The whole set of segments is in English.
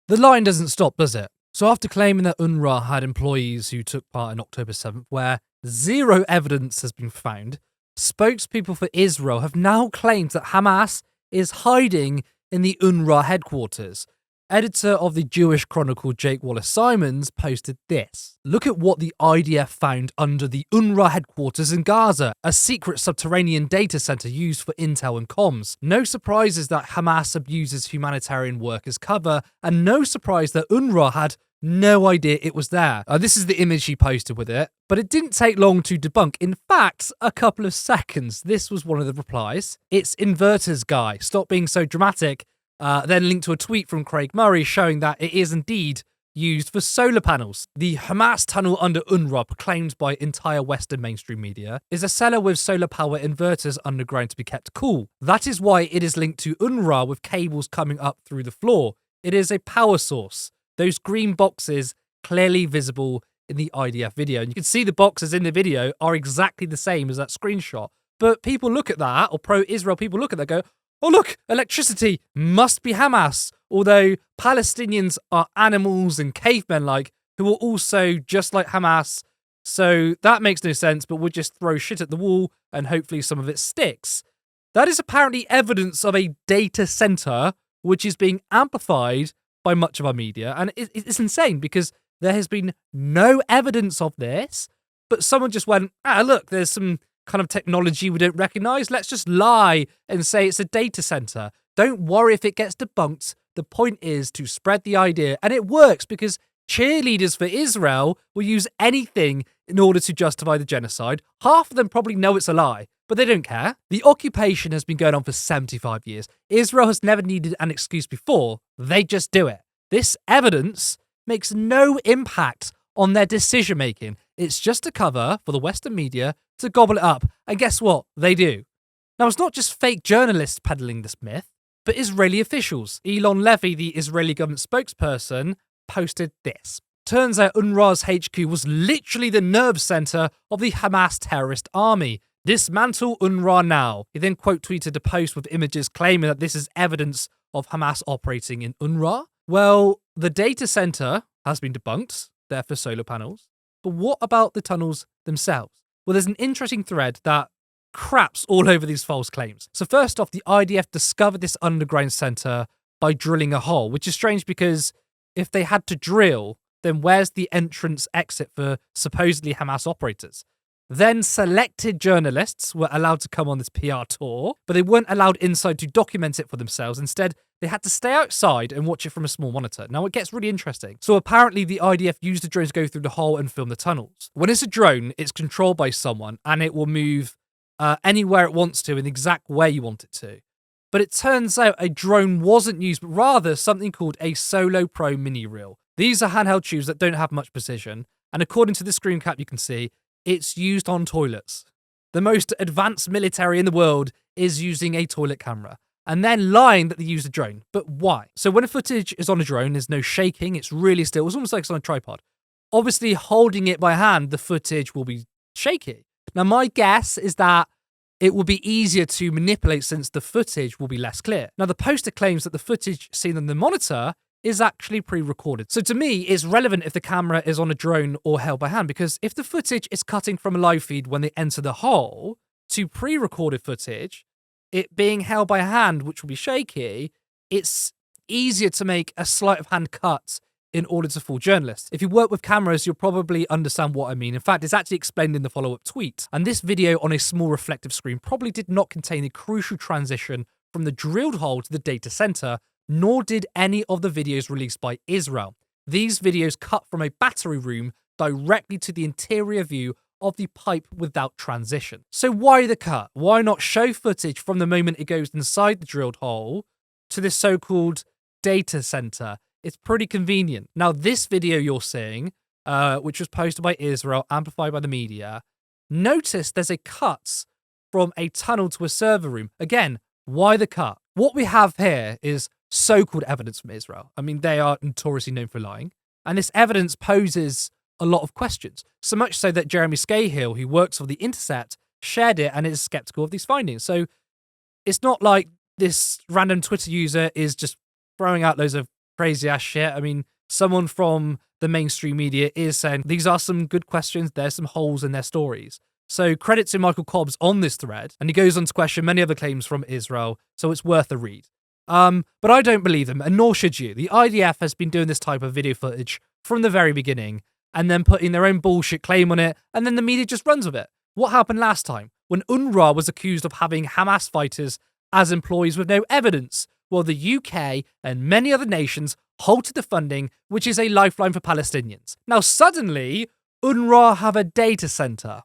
The line doesn't stop, does it? So after claiming that UNRWA had employees who took part in October 7th, where zero evidence has been found, spokespeople for Israel have now claimed that Hamas is hiding in the UNRWA headquarters. Editor of the Jewish Chronicle Jake Wallace-Simons posted this. Look at what the IDF found under the UNRWA headquarters in Gaza, a secret subterranean data center used for intel and comms. No surprises that Hamas abuses humanitarian work as cover, and no surprise that UNRWA had no idea it was there. This is the image he posted with it, but it didn't take long to debunk. In fact, a couple of seconds. This was one of the replies. It's inverters, guy. Stop being so dramatic. Then linked to a tweet from Craig Murray showing that it is indeed used for solar panels. The Hamas tunnel under UNRWA, proclaimed by entire Western mainstream media, is a cellar with solar power inverters underground to be kept cool. That is why it is linked to UNRWA with cables coming up through the floor. It is a power source. Those green boxes clearly visible in the IDF video. And you can see the boxes in the video are exactly the same as that screenshot. But people look at that, or pro-Israel people look at that and go, oh look, electricity must be Hamas. Although Palestinians are animals and cavemen-like who are also just like Hamas. So that makes no sense, but we'll just throw shit at the wall and hopefully some of it sticks. That is apparently evidence of a data center which is being amplified by much of our media. And it's insane because there has been no evidence of this, but someone just went, look, there's some kind of technology we don't recognize. Let's just lie and say it's a data center. Don't worry if it gets debunked. The point is to spread the idea. And it works because cheerleaders for Israel will use anything in order to justify the genocide. Half of them probably know it's a lie, but they don't care. The occupation has been going on for 75 years. Israel has never needed an excuse before. They just do it. This evidence makes no impact on their decision making. It's just a cover for the Western media to gobble it up. And guess what? They do. Now, it's not just fake journalists peddling this myth, but Israeli officials. Elon Levy, the Israeli government spokesperson, posted this. Turns out UNRWA's HQ was literally the nerve center of the Hamas terrorist army. Dismantle UNRWA now. He then quote tweeted a post with images claiming that this is evidence of Hamas operating in UNRWA. Well, the data center has been debunked. They're for solar panels. But what about the tunnels themselves? Well, there's an interesting thread that craps all over these false claims. So first off, the IDF discovered this underground center by drilling a hole, which is strange because if they had to drill, then where's the entrance exit for supposedly Hamas operators? Then selected journalists were allowed to come on this PR tour, but they weren't allowed inside to document it for themselves. Instead, they had to stay outside and watch it from a small monitor. Now, it gets really interesting. So apparently the IDF used a drone to go through the hole and film the tunnels. When it's a drone, it's controlled by someone and it will move anywhere it wants to in the exact way you want it to. But it turns out a drone wasn't used, but rather something called a Solo Pro mini reel. These are handheld tubes that don't have much precision. And according to the screen cap you can see, it's used on toilets. The most advanced military in the world is using a toilet camera and then lying that they use a drone. But why? So when a footage is on a drone, there's no shaking. It's really still. It's almost like it's on a tripod. Obviously, holding it by hand, the footage will be shaky. Now, my guess is that it will be easier to manipulate since the footage will be less clear. Now, the poster claims that the footage seen on the monitor is actually pre-recorded. So to me, it's relevant if the camera is on a drone or held by hand, because if the footage is cutting from a live feed when they enter the hole to pre-recorded footage, it being held by hand, which will be shaky, it's easier to make a sleight of hand cut in order to fool journalists. If you work with cameras, you'll probably understand what I mean. In fact, it's actually explained in the follow-up tweet. And this video on a small reflective screen probably did not contain a crucial transition from the drilled hole to the data center, nor did any of the videos released by Israel. These videos cut from a battery room directly to the interior view of the pipe without transition. So why the cut? Why not show footage from the moment it goes inside the drilled hole to this so-called data center? It's pretty convenient. Now, this video you're seeing, which was posted by Israel, amplified by the media, notice there's a cut from a tunnel to a server room. Again, why the cut? What we have here is so-called evidence from Israel. I mean, they are notoriously known for lying. And this evidence poses a lot of questions. So much so that Jeremy Scahill, who works for The Intercept, shared it and is skeptical of these findings. So it's not like this random Twitter user is just throwing out loads of crazy ass shit. I mean, someone from the mainstream media is saying these are some good questions, there's some holes in their stories. So credit to Michael Cobbs on this thread, and he goes on to question many other claims from Israel, so it's worth a read. But I don't believe them, and nor should you. The IDF has been doing this type of video footage from the very beginning, and then putting their own bullshit claim on it, and then the media just runs with it. What happened last time? When UNRWA was accused of having Hamas fighters as employees with no evidence, while the UK and many other nations halted the funding, which is a lifeline for Palestinians. Now suddenly, UNRWA have a data center.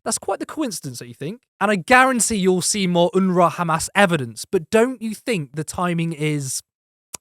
That's quite the coincidence, don't you think? And I guarantee you'll see more UNRWA Hamas evidence, but don't you think the timing is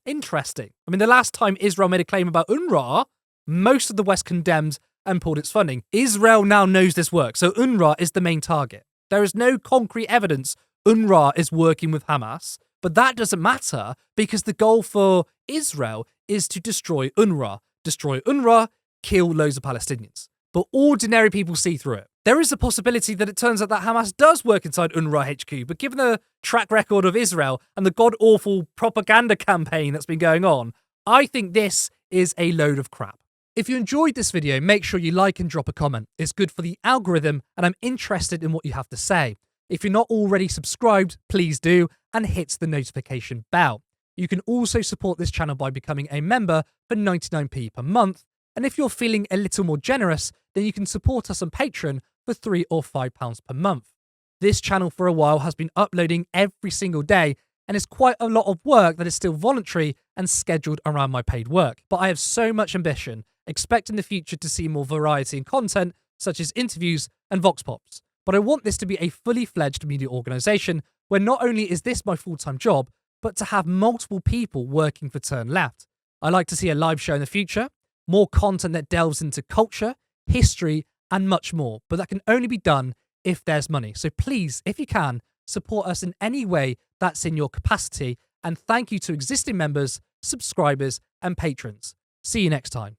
interesting? I mean, the last time Israel made a claim about UNRWA, most of the West condemned and pulled its funding. Israel now knows this works, so UNRWA is the main target. There is no concrete evidence UNRWA is working with Hamas, but that doesn't matter because the goal for Israel is to destroy UNRWA. Destroy UNRWA, kill loads of Palestinians. But ordinary people see through it. There is a possibility that it turns out that Hamas does work inside UNRWA HQ, but given the track record of Israel and the god-awful propaganda campaign that's been going on, I think this is a load of crap. If you enjoyed this video, make sure you like and drop a comment. It's good for the algorithm, and I'm interested in what you have to say. If you're not already subscribed, please do, and hit the notification bell. You can also support this channel by becoming a member for 99p per month, and if you're feeling a little more generous, then you can support us on Patreon for £3 or £5 per month. This channel for a while has been uploading every single day, and it's quite a lot of work that is still voluntary and scheduled around my paid work. But I have so much ambition, expect in the future to see more variety in content, such as interviews and vox pops. But I want this to be a fully fledged media organisation where not only is this my full-time job, but to have multiple people working for Turn Left. I like to see a live show in the future, more content that delves into culture, history, and much more. But that can only be done if there's money. So please, if you can, support us in any way that's in your capacity. And thank you to existing members, subscribers, and patrons. See you next time.